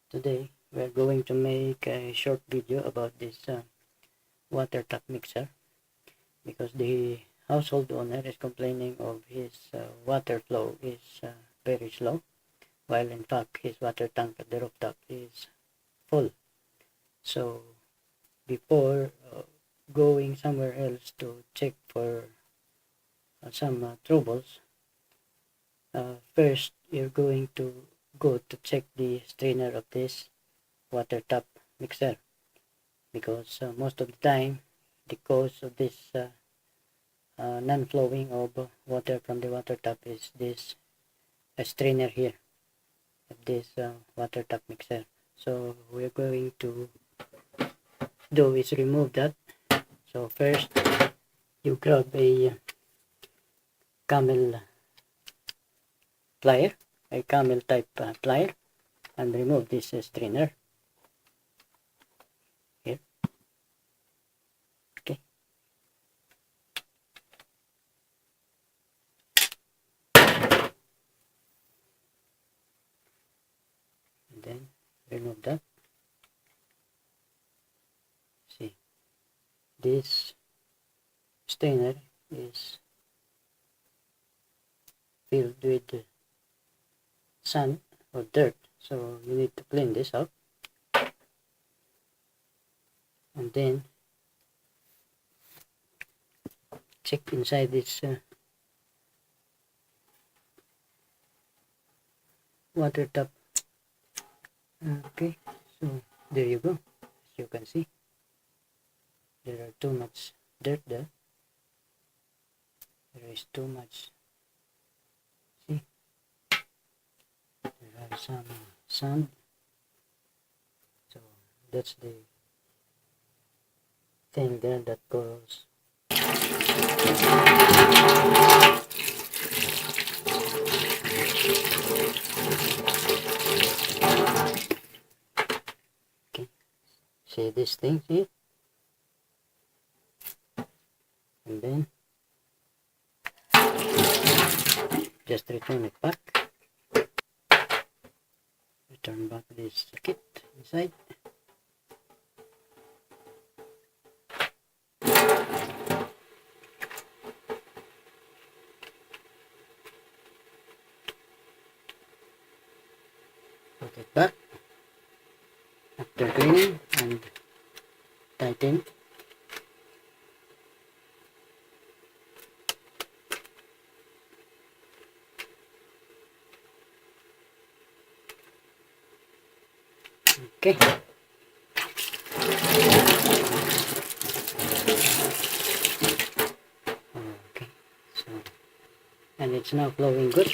Today we're going to make a short video about this water tap mixer, because the household owner is complaining of his water flow is very slow, while in fact his water tank at the rooftop is full. So before going somewhere else to check for some troubles, first you're going to go to check the strainer of this water tap mixer, because most of the time the cause of this non-flowing of water from the water tap is this strainer here of this water tap mixer. So we're going to do is remove that. So first you grab a Camel plier, a Camel type plier, and remove this strainer here. Okay. And then remove that. See, this strainer is filled with sand or dirt, so you need to clean this out. And then check inside this water tap. Okay, so there you go. As you can see, there are too much dirt there. There is too much. See, there are some sand. So that's the thing there that goes. Okay, see this thing here, and then just return it back. Return back this kit inside. Put it back after cleaning and tighten. Okay. Okay. So, and it's now flowing good.